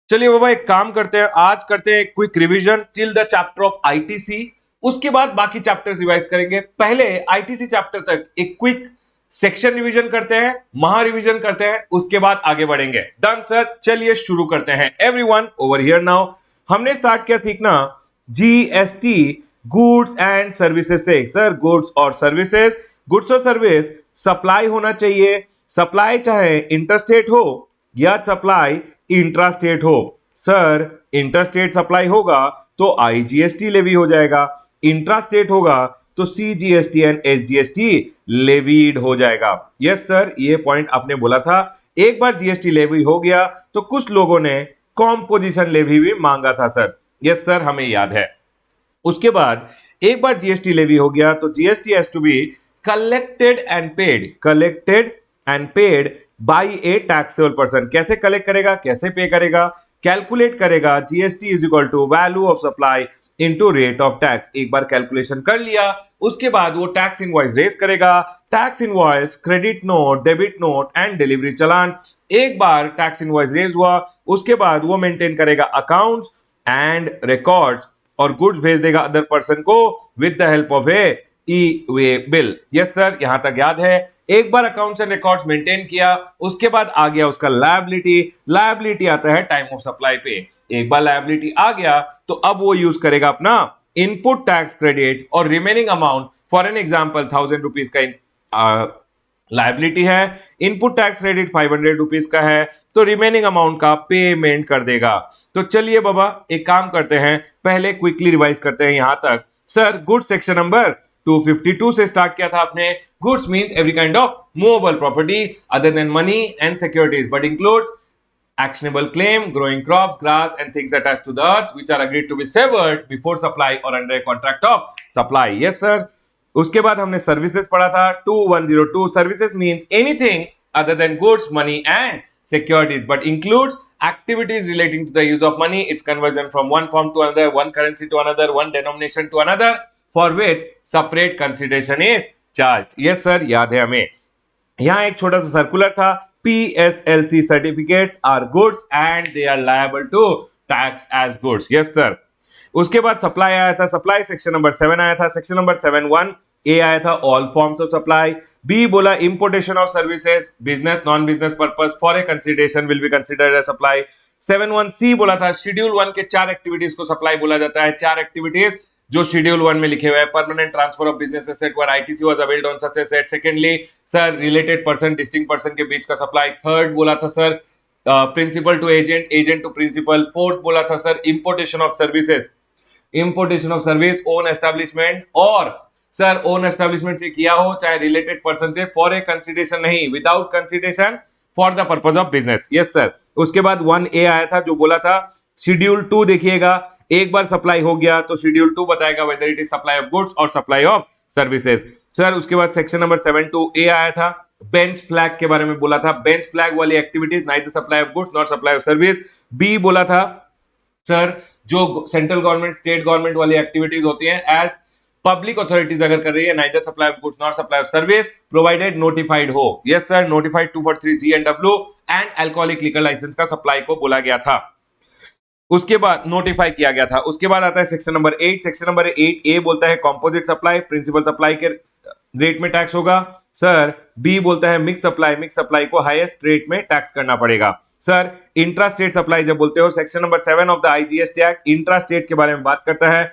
चलिए बाबा एक काम करते हैं, आज करते हैं quick revision till the chapter of ITC. उसके बाद बाकी चैप्टर्स रिवाइज करेंगे। पहले आईटीसी चैप्टर तक एक क्विक सेक्शन रिवीजन करते हैं, महा रिवीजन करते हैं, उसके बाद आगे बढ़ेंगे। डन सर, चलिए शुरू करते हैं। Everyone over here now. हमने स्टार्ट किया सीखना जीएसटी, गुड्स एंड सर्विसेज से। सर गुड्स और सर्विसेज, गुड्स और सर्विस सप्लाई होना चाहिए। सप्लाई चाहे इंटरस्टेट हो या सप्लाई इंट्रास्टेट हो। सर इंटरस्टेट सप्लाई होगा तो आईजीएसटी लेवी हो जाएगा, इंट्रास्टेट होगा तो सीजीएसटी एंड एसजीएसटी लेवीड हो जाएगा। यस सर, ये पॉइंट आपने बोला था। एक बार जीएसटी लेवी हो गया तो कुछ लोगों ने कॉम्पोजिशन लेवी भी मांगा था सर। यस सर, हमें याद है। उसके बाद एक बार जीएसटी लेवी हो गया तो GST has to be collected and paid, collected and paid by a taxable person. कैसे कलेक्ट करेगा, कैसे पे करेगा, कैलकुलेट करेगा GST is equal to value of supply into rate of tax. एक बार कैलकुलेशन कर लिया, उसके बाद वो टैक्स इनवॉइस रेज करेगा। Tax invoice, credit note, debit note and delivery challan. एक बार टैक्स इनवॉइस रेज हुआ, उसके बाद वो मेंटेन करेगा अकाउंट्स एंड रिकॉर्ड्स और गुड्स भेज देगा अदर पर्सन को with the help of A E way bill. Yes sir, यहां तक याद है। एक बार अकाउंट्स एंड रिकॉर्ड्स मेंटेन किया, उसके बाद आ गया उसका लायबिलिटी। लायबिलिटी आता है टाइम ऑफ सप्लाई पे। एक बार लायबिलिटी आ गया तो अब वो यूज करेगा अपना इनपुट टैक्स क्रेडिट और remaining amount. For an example 1000 rupees का लायबिलिटी है, इनपुट टैक्स क्रेडिट 500 रुपीज का है, तो रिमेनिंग अमाउंट का पेमेंट कर देगा। तो चलिए बाबा एक काम करते हैं, पहले क्विकली रिवाइज करते हैं यहां तक। सर गुड्स सेक्शन नंबर 252 से स्टार्ट किया था आपने। Goods means every kind of movable property other than money and securities but includes actionable claim, growing crops, grass and things attached to the earth which are agreed to be severed before supply or under a contract of supply. Yes sir. उसके बाद हमने services पढ़ा था 2102। Services means anything other than goods, money and securities but includes activities relating to the use of money, its conversion from one form to another, one currency to another, one denomination to another, for which separate consideration is charged. Yes sir, याद है हमें। यहां एक छोटा सा circular था, PSLC certificates are goods and they are liable to tax as goods. Yes sir. उसके बाद सप्लाई आया था, सप्लाई सेक्शन नंबर 7 आया था। सेक्शन नंबर 7(1) ए आया था all forms of supply. B बोला importation of services, business non business purpose for a consideration will be considered as supply. 7(1) C बोला था शेड्यूल 1 के 4 एक्टिविटीज को सप्लाई बोला जाता है। 4 एक्टिविटीज जो शेड्यूल 1 में लिखे हुए हैं। Permanent transfer of business asset where ITC was availed on such asset. Secondly sir related person, distinct person के बीच का सप्लाई। थर्ड बोला था sir principal to agent, agent to principal. Fourth बोला था sir importation of services, importation of service own establishment, और sir own establishment से किया हो चाहे रिलेटेड पर्सन से, फॉर ए कंसिडरेशन नहीं, without consideration for the purpose of business. Yes sir. उसके बाद 1A आया था जो बोला था शेड्यूल 2 देखिएगा, एक बार सप्लाई हो गया तो शेड्यूल 2 बताएगा whether it is supply of goods और सप्लाई ऑफ सर्विसेज। सर उसके बाद सेक्शन नंबर 7(2)A आया था, बेंच फ्लैग के बारे में बोला था। बेंच फ्लैग वाली activities neither supply of goods not supply of service. B बोला था सर जो सेंट्रल गवर्नमेंट स्टेट गवर्नमेंट वाली एक्टिविटीज होती हैं एज पब्लिक अथॉरिटीज अगर कर रही है, neither supply of goods not supply of service provided notified हो। Yes sir, notified 243G and W and alcoholic liquor licence का सप्लाई को बोला गया था, उसके बाद नोटिफाई किया गया था। उसके बाद आता है section number 8। Section number 8A बोलता है कंपोजिट सप्लाई, प्रिंसिपल सप्लाई के रेट में टैक्स होगा। सर बी बोलता है मिक्स सप्लाई, मिक्स सप्लाई को हाईएस्ट रेट में टैक्स करना पड़ेगा। सर इंट्रा स्टेट सप्लाई जब बोलते हो, section number 7 of the IGST act intra state के बारे में बात करता है।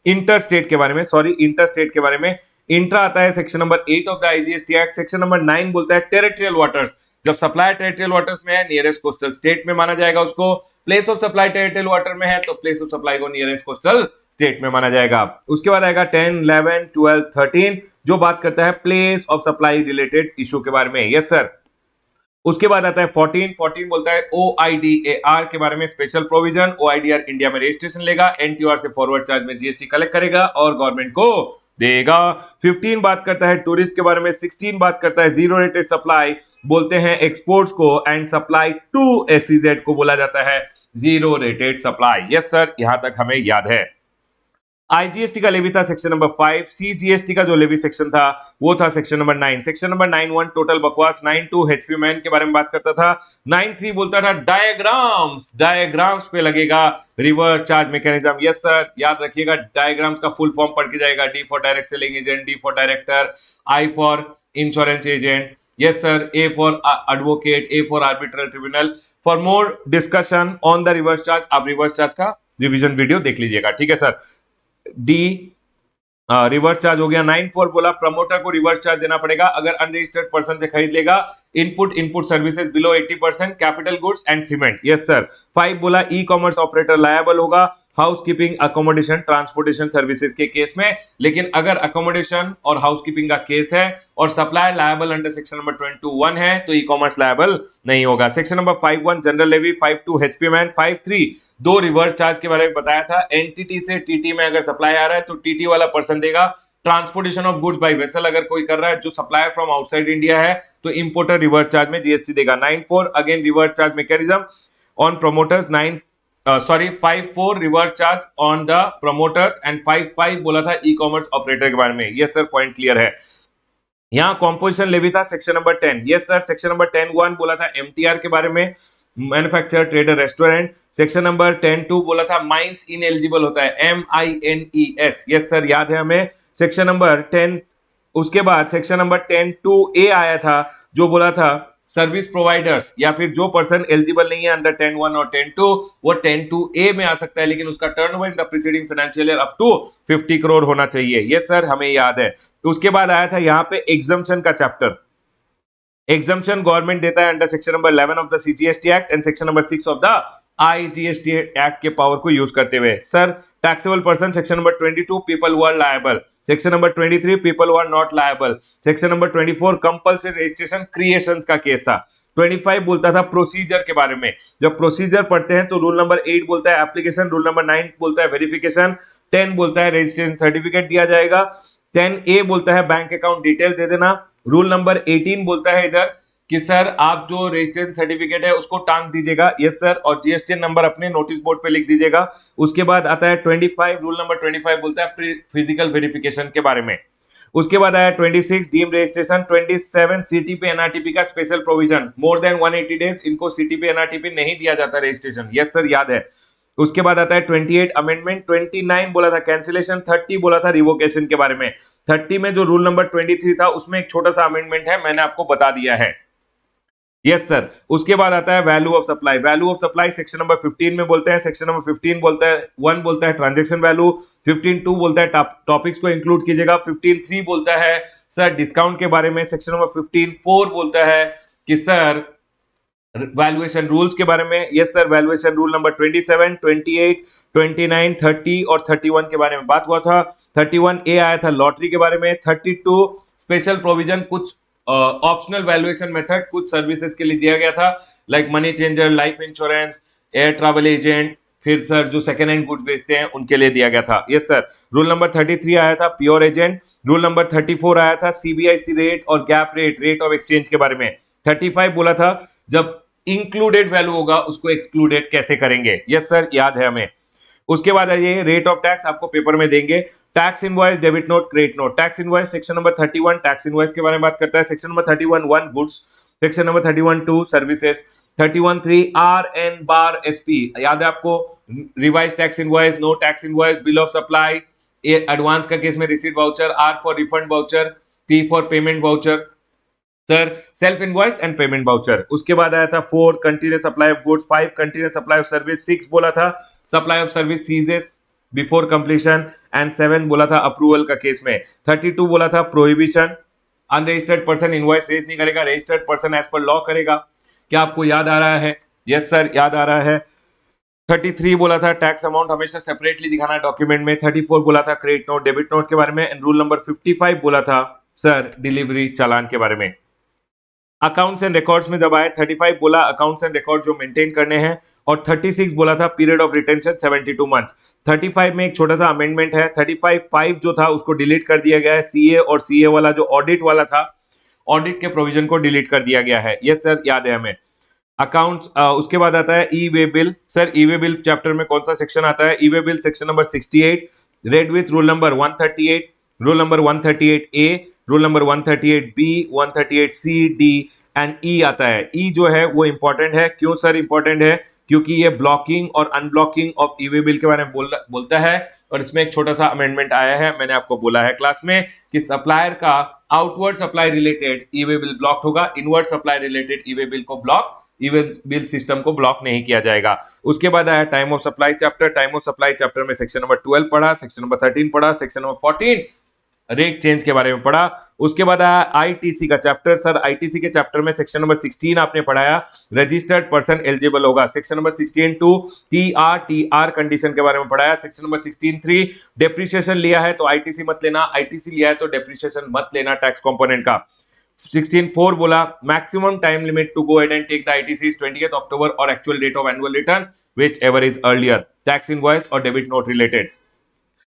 इंटर स्टेट के बारे में, सॉरी इंटर स्टेट के बारे में। इंट्रा आता है section number 8 of the IGST act. Section number 9 बोलता है टेरिटोरियल वाटर्स, जब सप्लाई टेरिटोरियल वाटर्स में है नियरेस्ट कोस्टल स्टेट में माना जाएगा उसको। Place of supply territorial water में है तो प्लेस ऑफ सप्लाई को नियरेस्ट कोस्टल स्टेट में माना जाएगा। उसके बाद आएगा 10, 11, 12, 13 जो बात करता है place of supply related issue के बारे में। Yes sir. उसके बाद आता है 14 बोलता है OIDAR के बारे में, स्पेशल प्रोविजन। OIDAR इंडिया में रजिस्ट्रेशन लेगा, NTOR से फॉरवर्ड चार्ज में जीएसटी कलेक्ट करेगा और गवर्नमेंट को देगा। 15 बात करता है टूरिस्ट के बारे में। 16 बात करता है जीरो रेटेड सप्लाई, बोलते हैं एक्सपोर्ट्स को, एंड सप्लाई टू SEZ को बोला जाता है zero rated supply. Yes sir, यहां तक हमें याद है। आईजीएसटी का लेवी था सेक्शन नंबर 5, सीजीएसटी का जो लेवी सेक्शन था वो था section number 9। Section number 9(1) total बकवास। 9(2) एचपी मैन के बारे में बात करता था। 9(3) बोलता था डायग्राम्स, डायग्राम्स पे लगेगा reverse charge mechanism. Yes sir, याद रखिएगा डायग्राम्स का फुल फॉर्म पढ़ के जाएगा। D for direct selling agent, D for director, I for insurance agent, yes sir, A for advocate, A for arbitral tribunal. For more discussion on the reverse charge आप reverse charge का revision video देख लीजिएगा, ठीक है sir. D reverse charge हो गया। 9(4) बोला promoter को रिवर्स चार्ज देना पड़ेगा अगर अनरजिस्टर्ड पर्सन से खरीद लेगा input services below 80%, capital goods and cement. Yes sir. 5 बोला ई कॉमर्स ऑपरेटर लायबल होगा हाउसकीपिंग, अकोमोडेशन, ट्रांसपोर्टेशन सर्विसेज के केस में। लेकिन अगर अकोमोडेशन और हाउसकीपिंग का केस है और supplier liable under section number 22(1) है तो ई कॉमर्स लायबल नहीं होगा। Section number 5(1) general levy, 5(2) HP man, 5(3) दो रिवर्स चार्ज के बारे में बताया था। एनटीटी से टीटी में अगर सप्लाई आ रहा है तो टीटी वाला पर्सन देगा। Transportation of goods by vessel अगर कोई कर रहा है जो सप्लायर फ्रॉम आउटसाइड इंडिया है तो इंपोर्टर रिवर्स चार्ज में जीएसटी देगा। 9(4) again reverse charge mechanism on promoters. 5(4) reverse charge on the promoters and 5(5) बोला था ई कॉमर्स ऑपरेटर के बारे में। यस सर, पॉइंट क्लियर है। यहां कॉम्पोजिशन लेवी था section number 10। Yes sir, section number 10(1) बोला था एमटीआर के बारे में, manufacture trader restaurant. Section number 10(2) बोला था माइंस इनएलिजिबल होता है, MINES। यस सर, याद है हमें। सेक्शन नंबर 10 उसके बाद सेक्शन नंबर 10(2)A आया था जो बोला था सर्विस प्रोवाइडर्स या फिर जो पर्सन एलिजिबल नहीं है अंडर 10(1) और 10(2) वो 10(2)A में आ सकता है, लेकिन उसका turnover in the preceding financial year up to 50 crore होना चाहिए। यस सर, हमें याद है। उसके बाद आया था यहाँ पे एग्जम्पशन का चैप्टर। एग्जम्पशन गवर्नमेंट देता है under section number 11 of the CGST act and section number 6 of the IGST act के पावर को यूज करते हुए। Sir, taxable person section number 22 people who are liable, section number 23 people who are not liable, section number 24 compulsory registration creations का case था। 25 बोलता था procedure के बारे में। जब प्रोसीजर पढ़ते हैं तो रूल नंबर 8 बोलता है एप्लीकेशन, रूल नंबर 9 बोलता है वेरिफिकेशन, 10 बोलता है रजिस्ट्रेशन सर्टिफिकेट दिया जाएगा, 10A बोलता है बैंक अकाउंट डिटेल दे देना। रूल नंबर 18 बोलता है इधर कि सर आप जो रजिस्ट्रेशन सर्टिफिकेट है उसको टांग दीजिएगा। यस सर, और जीएसटी नंबर अपने नोटिस बोर्ड पे लिख दीजिएगा। उसके बाद आता है 25, रूल नंबर 25 बोलता है फिजिकल वेरिफिकेशन के बारे में। उसके बाद आया 26 डीम रजिस्ट्रेशन, 27 सीटीपी एनआरटीपी का special provision, more than 180 days इनको सीटीपी एनआरटीपी नहीं दिया जाता रजिस्ट्रेशन। यस सर, याद है। उसके बाद आता है 28 अमेंडमेंट, 29 बोला था कैंसिलेशन, 30 बोला था रिवोकेशन के बारे में। 30 में जो रूल नंबर 23 था उसमें एक छोटा सा अमेंडमेंट है, मैंने आपको बता दिया है। Yes sir. उसके बाद आता है value of supply. Value of supply section number 15 में बोलते हैं। सेक्शन नंबर 15 बोलता है 1 बोलता है ट्रांजैक्शन वैल्यू, 15(2) बोलता है टॉपिक्स को इंक्लूड कीजिएगा, 15(3) बोलता है सर डिस्काउंट के बारे में, सेक्शन नंबर 15(4) बोलता है कि सर वैल्यूएशन रूल्स के बारे में। Yes sir, valuation rule number 27, 28, 29, 30 और 31 के बारे में बात हुआ था। 31A आया था लॉटरी के बारे में। 32 स्पेशल प्रोविजन, कुछ ऑप्शनल वैल्यूएशन मेथड कुछ सर्विसेज के लिए दिया गया था, like money changer, life insurance, air travel agent, फिर सर जो सेकेंड हैंड गुड्स बेचते हैं उनके लिए दिया गया था। Yes sir. रूल नंबर 33 आया था प्योर एजेंट। रूल नंबर 34 आया था सीबीआईसी रेट और gap rate, rate of exchange के बारे में। 35 बोला था जब इंक्लूडेड वैल्यू होगा उसको एक्सक्लूडेड कैसे करेंगे। यस सर, याद है हमें। उसके बाद आइए रेट ऑफ टैक्स आपको पेपर में देंगे। Tax invoice, debit note, credit note. Tax invoice section number 31 tax invoice के बारे में बात करता है। Section number 31(1) goods, section number 31(2) services, 31(3) R&SP याद है आपको। Revise tax invoice, no tax invoice, bill of supply, advance का केस में receipt voucher, R for refund voucher, P for payment voucher, sir self invoice and payment voucher. उसके बाद आया था 4 continuous supply of goods, 5 continuous supply of service, 6 बोला था supply of service ceases before completion and 7 बोला था approval का case में। 32 बोला था prohibition, unregistered person invoice raise नहीं करेगा, registered person as per law करेगा। क्या आपको याद आ रहा है? यस सर, याद आ रहा है। 33 बोला था टैक्स अमाउंट हमेशा सेपरेटली दिखाना डॉक्यूमेंट में। 34 बोला था क्रेडिट नोट, डेबिट नोट के बारे में। एंड रूल नंबर 55 बोला था सर डिलीवरी चालान के बारे में। अकाउंट्स एंड रिकॉर्ड्स में जब आए 35 बोला अकाउंट्स एंड रिकॉर्ड जो मेंटेन करने हैं, और 36 बोला था पीरियड ऑफ रिटेंशन 72 मंथ्स। 35 में एक छोटा सा अमेंडमेंट है, 35(5) जो था उसको डिलीट कर दिया गया है। सीए और सीए वाला जो ऑडिट वाला था, ऑडिट के प्रोविजन को डिलीट कर दिया गया है। यस सर, याद है हमें। अकाउंट्स उसके बाद आता है e way bill. Sir e way bill chapter में कौन सा सेक्शन आता है? E way bill section number 68, read with rule number 138, rule number 138 A, rule number 138 B, 138 C, D and E आता है। ई जो है वो इंपॉर्टेंट है। क्यों सर इंपॉर्टेंट है? क्योंकि ये ब्लॉकिंग और unblocking of E way bill के बारे में बोलता है, और इसमें एक छोटा सा अमेंडमेंट आया है, मैंने आपको बोला है क्लास में कि सप्लायर का आउटवर्ड सप्लाई रिलेटेड ई वे बिल ब्लॉक होगा, इनवर्ड सप्लाई रिलेटेड ई वे बिल को ब्लॉक, ई वे बिल सिस्टम को ब्लॉक नहीं किया जाएगा। उसके बाद आया time of supply chapter. Time of supply chapter में सेक्शन नंबर 12 पढ़ा, सेक्शन नंबर 13 पढ़ा, सेक्शन नंबर 14 रेट चेंज के बारे में पढ़ा। उसके बाद आया आईटीसी का चैप्टर। सर आईटीसी के चैप्टर में सेक्शन नंबर 16 आपने पढ़ाया, रजिस्टर्ड पर्सन एलिजिबल होगा। सेक्शन नंबर 16(2) टीआर कंडीशन के बारे में पढ़ाया। सेक्शन नंबर 16(3) डेप्रिसिएशन लिया है तो आईटीसी मत लेना, आईटीसी लिया है तो डेप्रिसिएशन मत लेना टैक्स कंपोनेंट का। 16(4) बोला maximum time limit to go ahead and take the ITC is 20th October or actual date of annual return whichever is earlier, tax invoice और debit note related.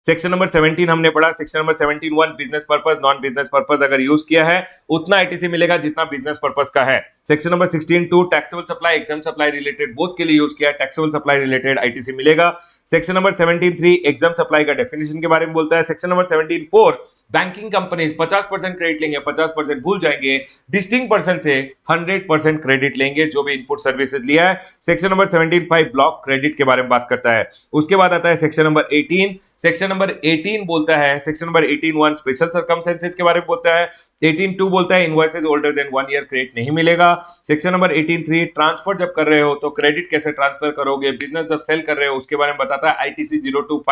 Section number 17 हमने पढ़ा। Section number 17(1) business purpose, non business purpose अगर use किया है उतना ITC मिलेगा जितना business purpose का है। Section number 16(2) taxable supply, exempt supply related both के लिए यूज किया है, टैक्सेबल सप्लाई रिलेटेड आईटीसी मिलेगा। सेक्शन नंबर 17(3) एग्जाम सप्लाई का डेफिनेशन के बारे में बोलता है। Section number 17(4) banking companies 50% credit लेंगे, 50% भूल जाएंगे, डिस्टिंक्ट पर्सन से 100% क्रेडिट लेंगे जो भी इनपुट सर्विसेज लिया है। सेक्शन नंबर 17(5) ब्लॉक क्रेडिट के बारे में बात करता है। उसके बाद आता है सेक्शन नंबर 18। सेक्शन नंबर 18 बोलता है, सेक्शन नंबर 18(1) स्पेशल सर्कमस्टेंसेस के बारे में बोलता है। 18(2) बोलता है invoices older than 1 year credit नहीं मिलेगा। सेक्शन नंबर 18(3) ट्रांसफर जब कर रहे हो तो क्रेडिट कैसे ट्रांसफर करोगे, बिजनेस जब सेल कर रहे हो उसके बारे में बताता है। आईटीसी 02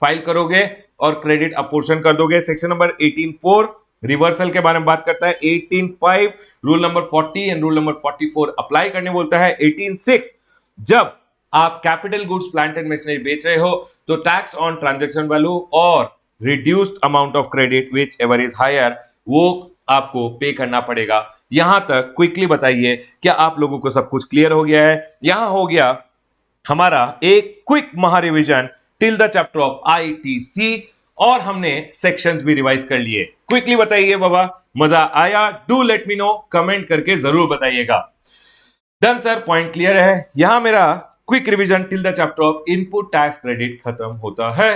फाइल करोगे और क्रेडिट अपोर्शन कर दोगे। सेक्शन नंबर 18(4) रिवर्सल के बारे में बात करता है। 18(5) rule number 40 and rule number 44 apply करने बोलता है। 18(6) जब आप capital goods plant and machinery बेच रहे हो तो टैक्स ऑन ट्रांजैक्शन वैल्यू और reduced amount of credit whichever is higher वो आपको पे करना पड़ेगा। यहां तक क्विकली बताइए क्या आप लोगों को सब कुछ क्लियर हो गया है? यहां हो गया हमारा एक क्विक महारिविजन till the chapter of ITC, और हमने सेक्शंस भी रिवाइज कर लिए। क्विकली बताइए बाबा, मजा आया? Do let me know, comment करके जरूर बताइएगा। डन सर, पॉइंट क्लियर है। यहां मेरा quick revision till the chapter of input tax credit खत्म होता है।